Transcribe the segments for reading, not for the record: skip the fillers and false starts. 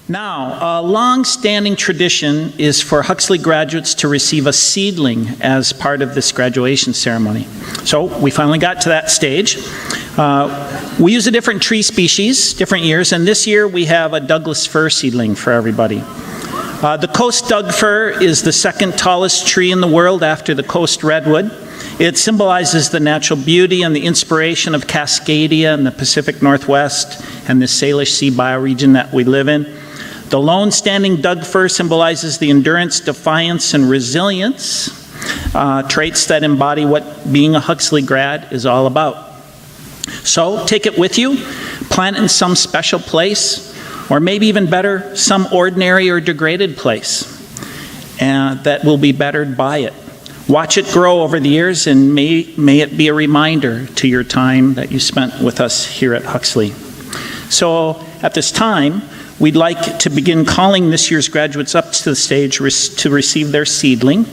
Now, a long-standing tradition is for Huxley graduates to receive a seedling as part of this graduation ceremony. So we finally got to that stage. We use a different tree species, different years, and this year we have a Douglas fir seedling for everybody. The coast Doug fir is the second tallest tree in the world after the coast redwood. It symbolizes the natural beauty and the inspiration of Cascadia and the Pacific Northwest and the Salish Sea bioregion that we live in. The lone standing Doug fir symbolizes the endurance, defiance, and resilience, traits that embody what being a Huxley grad is all about. So take it with you, plant it in some special place, or maybe even better, some ordinary or degraded place that will be bettered by it. Watch it grow over the years, and may it be a reminder to your time that you spent with us here at Huxley. So at this time, we'd like to begin calling this year's graduates up to the stage to receive their seedling.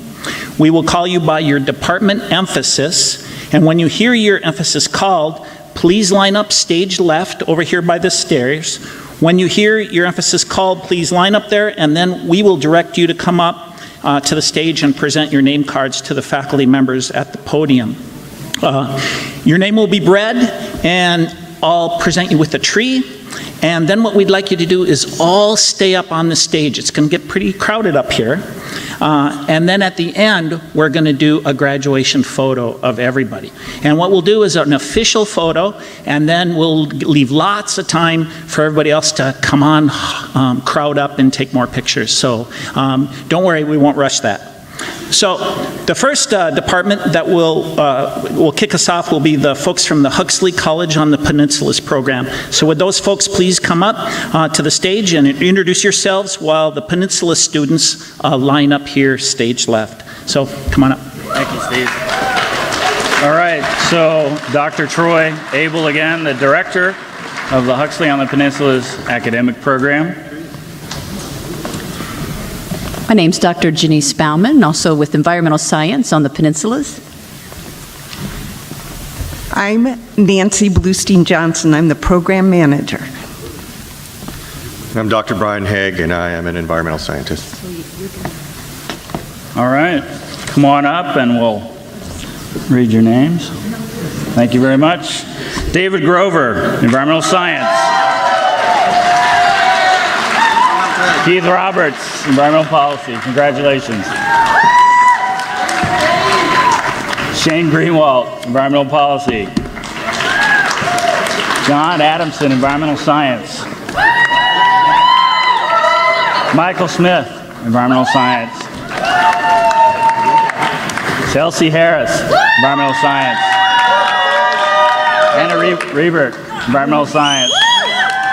We will call you by your department emphasis, and when you hear your emphasis called, please line up stage left over here by the stairs. When you hear your emphasis called, please line up there, and then we will direct you to come up to the stage and present your name cards to the faculty members at the podium. Your name will be read, and I'll present you with a tree. And then what we'd like you to do is all stay up on the stage. It's going to get pretty crowded up here. And then at the end, we're going to do a graduation photo of everybody. And what we'll do is an official photo, and then we'll leave lots of time for everybody else to come on, crowd up, and take more pictures. So don't worry, we won't rush that. So the first department that will kick us off will be the folks from the Huxley College on the Peninsulas program. So would those folks please come up to the stage and introduce yourselves while the Peninsula students line up here, stage left. So come on up. Thank you, Steve. All right, so Dr. Troy Abel again, the director of the Huxley on the Peninsula's academic program. My name's Dr. Janice Bauman, also with Environmental Science on the Peninsulas. I'm Nancy Bluestein-Johnson. I'm the program manager. I'm Dr. Brian Haig, and I am an environmental scientist. All right, come on up and we'll read your names. Thank you very much. David Grover, environmental science. Keith Roberts, environmental policy. Congratulations. Shane Greenwald, environmental policy. John Adamson, environmental science. Michael Smith, environmental science. Chelsea Harris, environmental science. Anna Riebert, environmental science.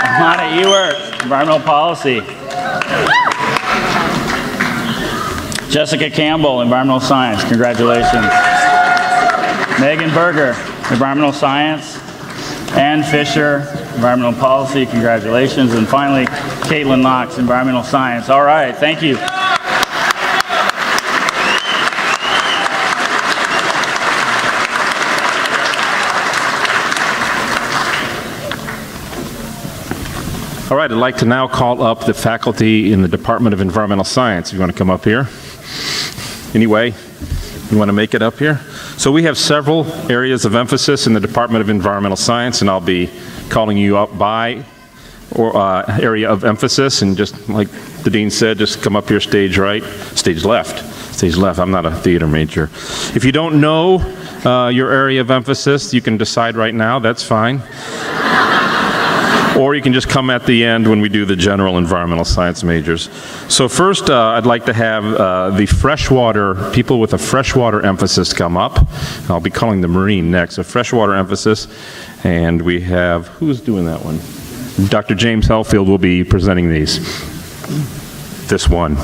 Alana Ewert, environmental policy. Jessica Campbell, environmental science. Congratulations. Megan Berger, environmental science. Ann Fisher, environmental policy. Congratulations. And finally, Caitlin Knox, environmental science. All right, thank you. All right, I'd like to now call up the faculty in the Department of Environmental Science. If you want to come up here. Anyway, you want to make it up here? So we have several areas of emphasis in the Department of Environmental Science, and I'll be calling you up by area of emphasis, and just like the dean said, just come up here stage right, stage left. Stage left, I'm not a theater major. If you don't know your area of emphasis, you can decide right now, that's fine. Or you can just come at the end when we do the general environmental science majors. So first, I'd like to have the freshwater, people with a freshwater emphasis come up. I'll be calling the marine next, a freshwater emphasis. And we have, who's doing that one? Dr. James Hellfield will be presenting these. This one.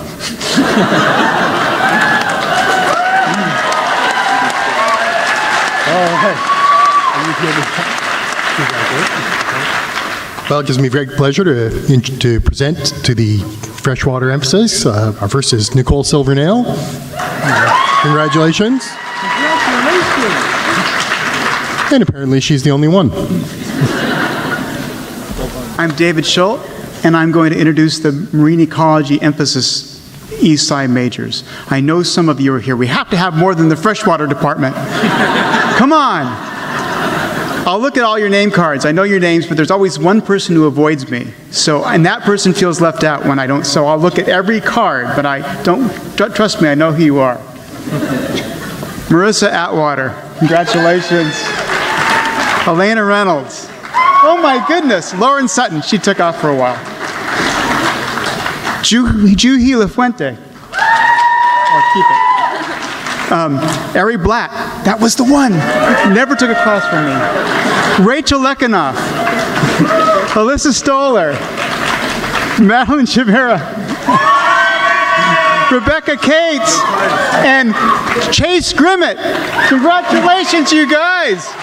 Well, it gives me great pleasure to present to the freshwater emphasis. Our first is Nicole Silvernail. Congratulations. And apparently she's the only one. I'm David Schultz, and I'm going to introduce the marine ecology emphasis East Side majors. I know some of you are here. We have to have more than the freshwater department. Come on. I'll look at all your name cards. I know your names, but there's always one person who avoids me. And that person feels left out when I don't. So I'll look at every card, but I don't, trust me, I know who you are. Marissa Atwater, congratulations. Elena Reynolds. Oh my goodness, Lauren Sutton, she took off for a while. Juhi LaFuente. I'll keep it. Ari Black, that was the one. Never took a class from me. Rachel Lekanoff. Alyssa Stoller. Madeline Shavera. Rebecca Cates. And Chase Grimmett. Congratulations, you guys.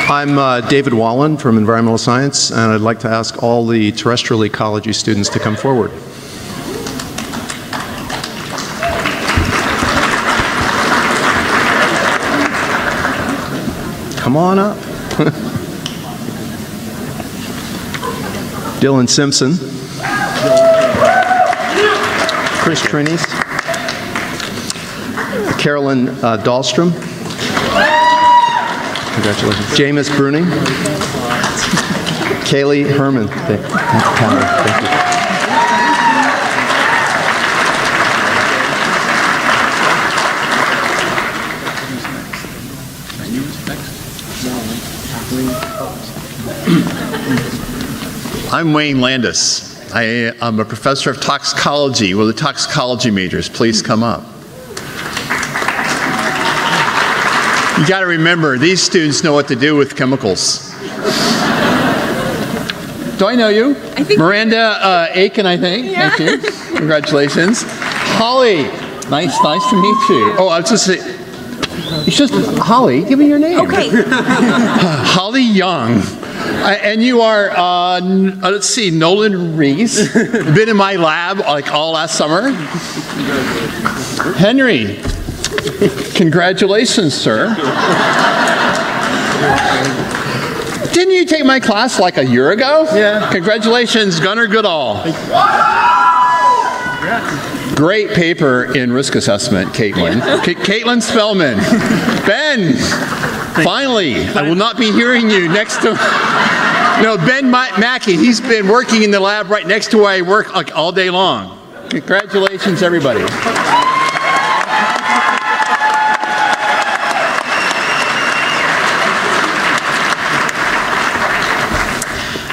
I'm David Wallen from Environmental Science, and I'd like to ask all the terrestrial ecology students to come forward. Come on up. Dylan Simpson. Chris Trinis. Carolyn Dahlstrom. Congratulations. Jameis Bruning. Kaylee Herman. Thank you. I'm Wayne Landis. I'm a professor of toxicology. Will the toxicology majors please come up? You got to remember, these students know what to do with chemicals. Do I know you? I think Miranda Aiken, I think. Yeah. Thank you. Congratulations. Holly, nice to meet you. Oh, I was just saying, it's just Holly. Give me your name. Okay. Holly Young. And you are, let's see, Nolan Reese. Been in my lab like all last summer. Henry. Congratulations, sir. Didn't you take my class like a year ago? Yeah. Congratulations, Gunnar Goodall. Great paper in risk assessment, Caitlin. Caitlin Spellman. Ben, finally, I will not be hearing you next to... No, Ben Mackey, he's been working in the lab right next to where I work like all day long. Congratulations, everybody.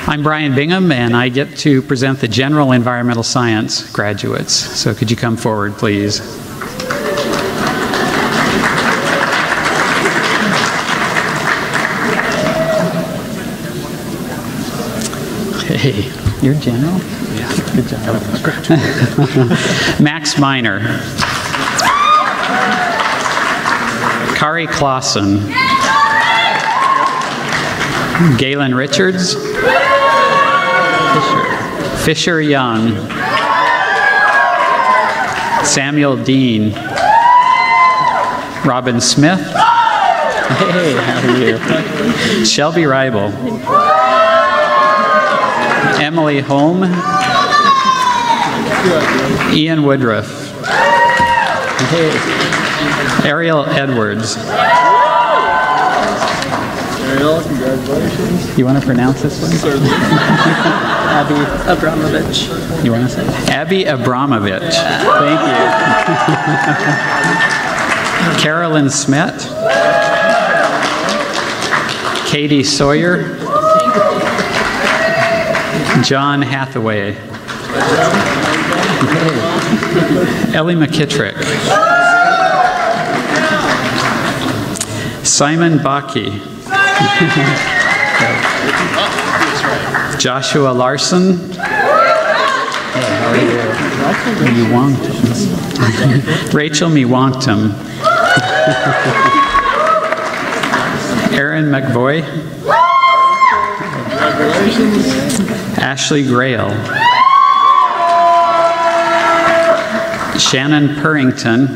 I'm Brian Bingham, and I get to present the General Environmental Science graduates. So could you come forward, please? Hey, you're General? Yeah, good job. Max Miner. Kari Clausen. Galen Richards. Fisher Young. Samuel Dean. Robin Smith. Hey, how are you? Shelby Reibel. Emily Holm. Ian Woodruff. Hey. Ariel Edwards. Ariel, congratulations. You want to pronounce this one? Certainly. Abby Abramovich. You want to say? Abby Abramovich. Yeah. Thank you. Carolyn Smet. Katie Sawyer. John Hathaway. Ellie McKittrick. Simon Baki. Joshua Larson. Hey, how are you? Mewonktum. Rachel Mewonktum. Aaron McVoy. Ashley Grail. Shannon Purrington.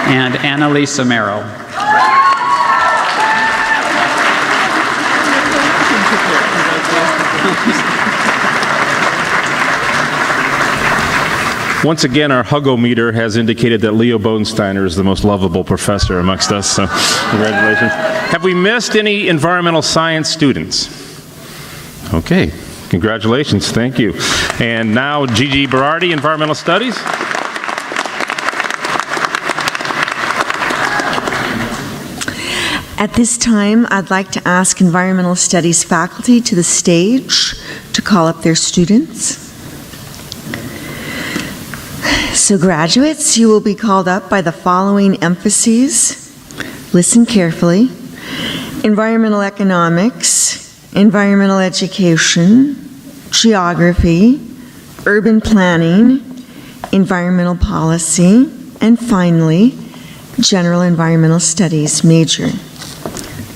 and Annalisa Merrill. Once again, our hug-o-meter has indicated that Leo Bodensteiner is the most lovable professor amongst us, so congratulations. Have we missed any environmental science students? Okay, congratulations, thank you. And now Gigi Berardi, Environmental Studies. At this time, I'd like to ask Environmental Studies faculty to the stage to call up their students. So graduates, you will be called up by the following emphases. Listen carefully. Environmental economics, environmental education, geography, urban planning, environmental policy, and finally, general environmental studies major.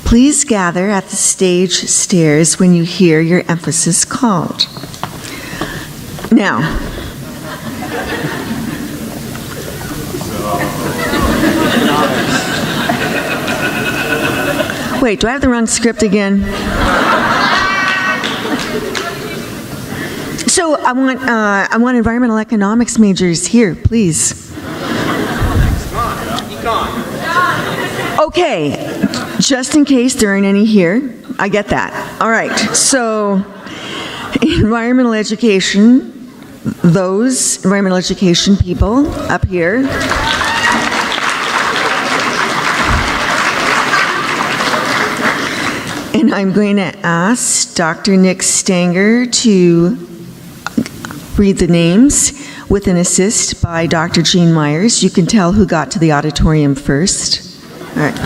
Please gather at the stage stairs when you hear your emphasis called. Now, wait, do I have the wrong script again? So I want environmental economics majors here, please. Okay, just in case there aren't any here, I get that. All right, so environmental education, those environmental education people up here. And I'm going to ask Dr. Nick Stanger to read the names with an assist by Dr. Jean Myers. You can tell who got to the auditorium first. All right.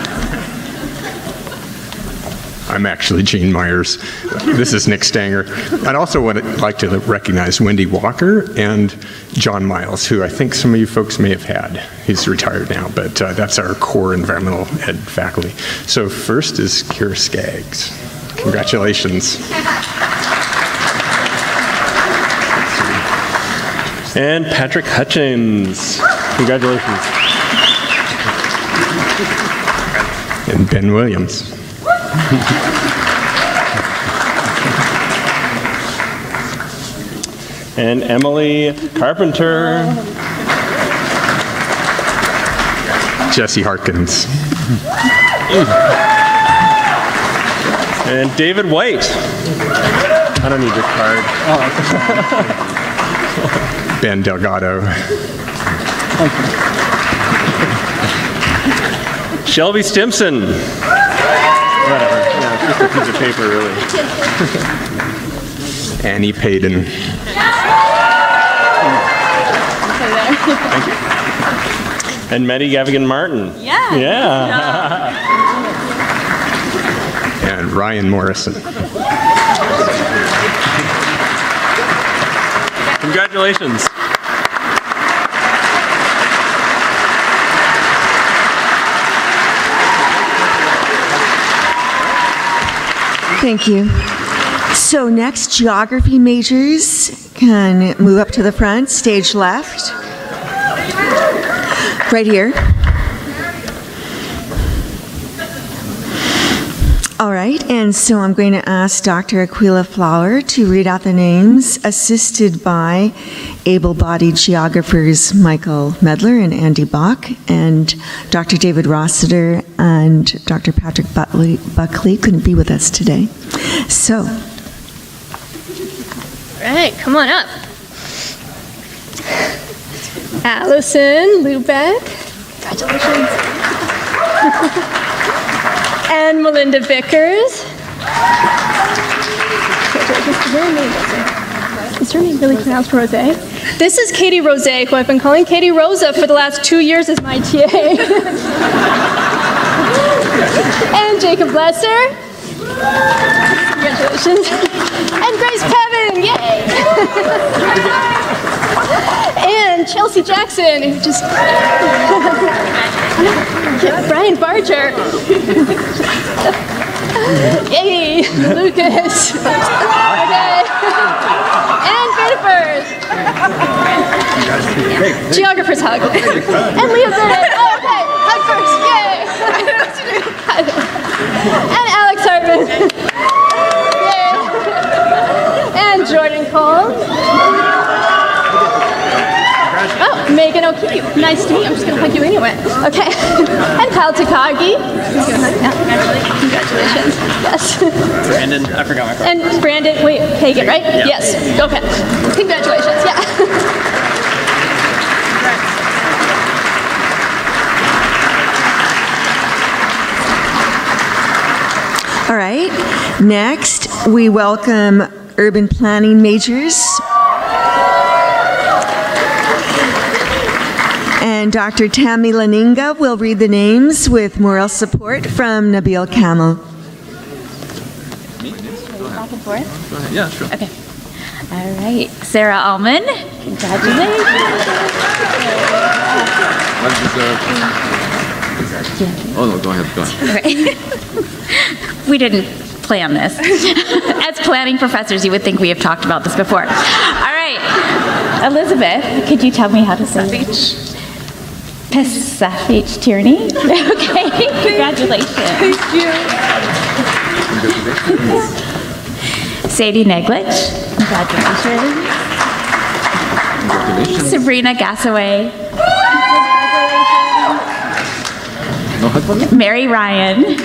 I'm actually Gene Myers. This is Nick Stanger. I'd also like to recognize Wendy Walker and John Miles, who I think some of you folks may have had. He's retired now, but that's our core environmental ed faculty. So first is Kira Skaggs. Congratulations. And Patrick Hutchins. Congratulations. And Ben Williams. And Emily Carpenter. Jesse Harkins. And David White. I don't need your card. Ben Delgado. Shelby Stimson. Whatever. Yeah, it's just a piece of paper, really. Annie Payden. Thank you. And Maddie Gavigan Martin. Yeah. Yeah. And Ryan Morrison. Congratulations. Thank you. So next, geography majors can move up to the front, stage left. Right here. All right, and so I'm going to ask Dr. Aquila Flower to read out the names, assisted by able-bodied geographers Michael Medler and Andy Bach, and Dr. David Rossiter and Dr. Patrick Buckley couldn't be with us today. So. All right, come on up. Allison Lubeck. Congratulations. And Melinda Vickers. Is her name really pronounced Rose? This is Katie Rose, who I've been calling Katie Rosa for the last 2 years as my TA. And Jacob Lesser. Congratulations. And Grace Pevin, yay! And Chelsea Jackson, who just... Brian Barger. Yay, Lucas. Okay. And Jennifer. Geographer's hug. And Leah Bennett. Oh, okay. thank you. Nice to meet you. I'm just going to hug you anyway. Okay. And Kyle Takagi. Congratulations. Yes. Brandon, I forgot my card. And Brandon, wait, Hagen, right? Yeah. Yes. Okay. Congratulations. Yeah. All right. Next, we welcome urban planning majors. And Dr. Tammy Laninga will read the names with moral support from Nabil Kamel. Back and forth? Go ahead. Yeah, sure. Okay. All right. Sarah Allman, congratulations. Oh, no, go ahead. Go ahead. All right. We didn't plan this. As planning professors, you would think we have talked about this before. All right. Elizabeth, could you tell me how to say it? Pesafich Tierney. Okay. Congratulations. Thank you. Sadie Neglich. Congratulations. Sabrina Gassaway. No hug for me? Mary Ryan.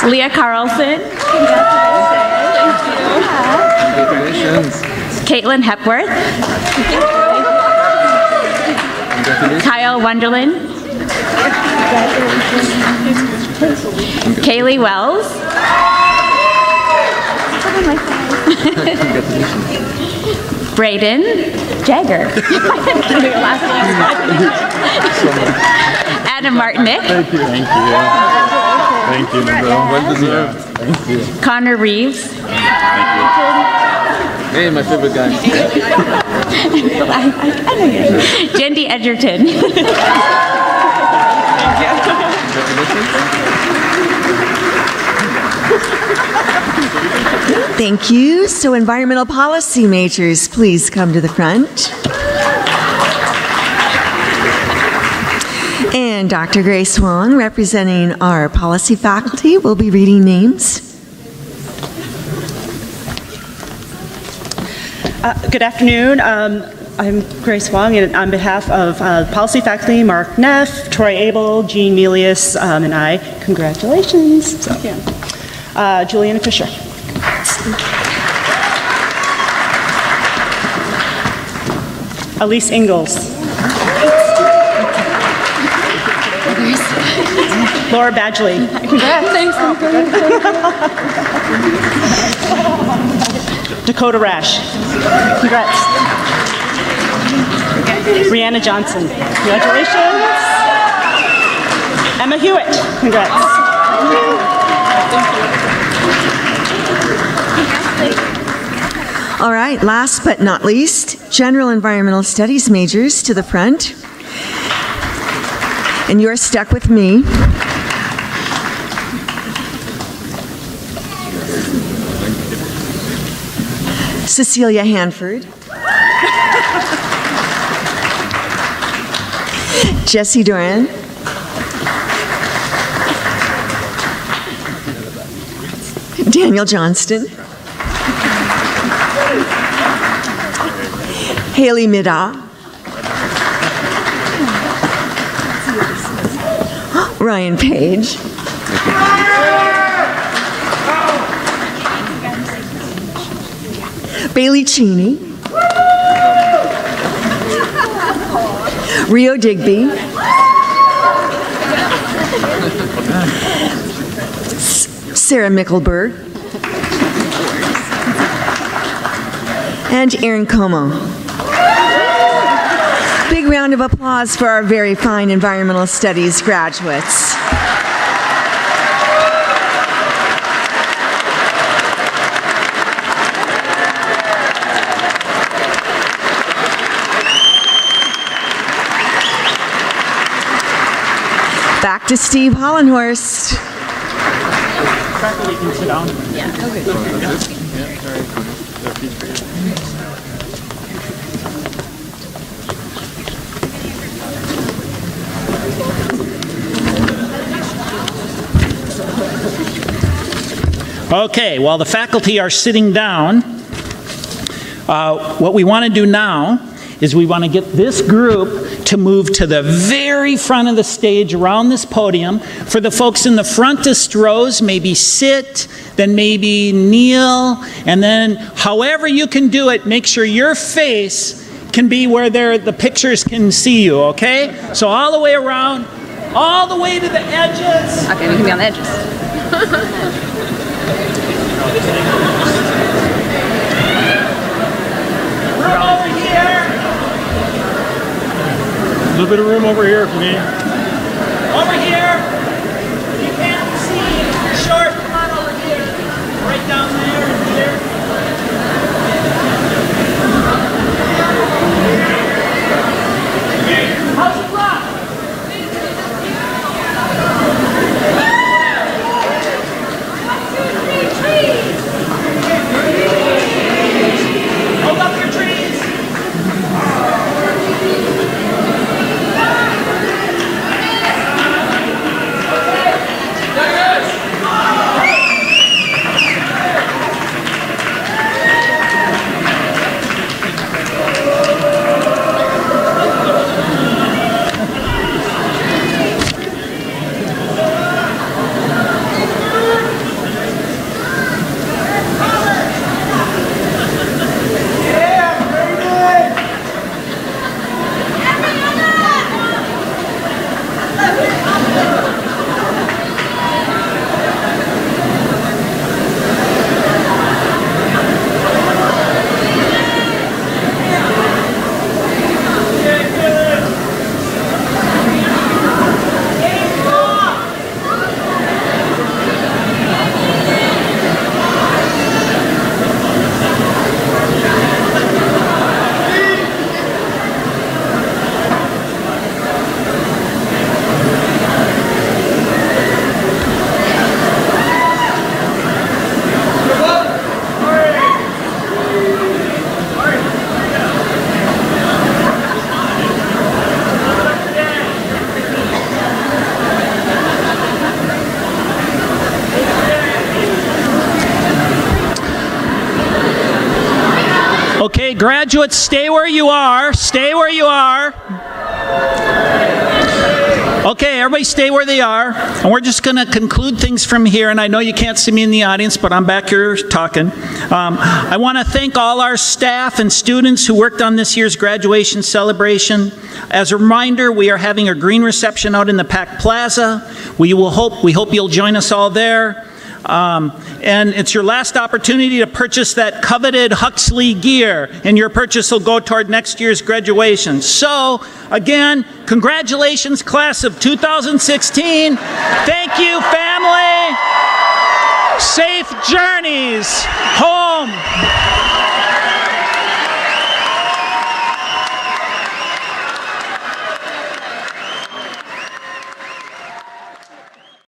Leah Carlson. Congratulations. Caitlin Hepworth. Kyle Wonderland. Kaylee Wells. Braden Jagger. Adam Martinick. Thank you. Thank you. Thank you, Nabil. Well deserved. Thank you. Connor Reeves. Hey, my favorite guy. I know you. Jendi Edgerton. Thank you. So environmental policy majors, please come to the front. And Dr. Grace Wong, representing our policy faculty, will be reading names. Good afternoon. I'm Grace Wong, and on behalf of policy faculty Mark Neff, Troy Abel, Jean Melius, and I, congratulations. Thank you. Juliana Fisher. Elise Ingalls. Laura Badgley. Congrats. Thanks. Dakota Rash. Congrats. Brianna Johnson. Congratulations. Emma Hewitt. Congrats. All right, last but not least, general environmental studies majors to the front. And you're stuck with me. Cecilia Hanford. Jesse Doran. Daniel Johnston. Haley Middaugh. Ryan Page. Bailey Cheney. Rio Digby. Sarah Mickelberg. And Aaron Como. Big round of applause for our very fine environmental studies graduates. Back to Steve Hollenhorst. Faculty can sit down. Okay, while the faculty are sitting down, What we want to do now is we want to get this group to move to the very front of the stage around this podium. For the folks in the frontest rows, maybe sit, then maybe kneel, and then however you can do it, make sure your face can be where the pictures can see you, okay? So all the way around, all the way to the edges. Okay, we can be on the edges. Room over here. A little bit of room over here for me. Over here. If you can't see, short, come on over here. Right down there and here. Okay, how's it look? Hold up your trees. Okay, graduates, stay where you are. Stay where you are. Okay, everybody stay where they are. And we're just going to conclude things from here. And I know you can't see me in the audience, but I'm back here talking. I want to thank all our staff and students who worked on this year's graduation celebration. As a reminder, we are having a green reception out in the Pack Plaza. We hope you'll join us all there. And it's your last opportunity to purchase that coveted Huxley gear, and your purchase will go toward next year's graduation. So, again, congratulations, class of 2016. Thank you, family. Safe journeys home.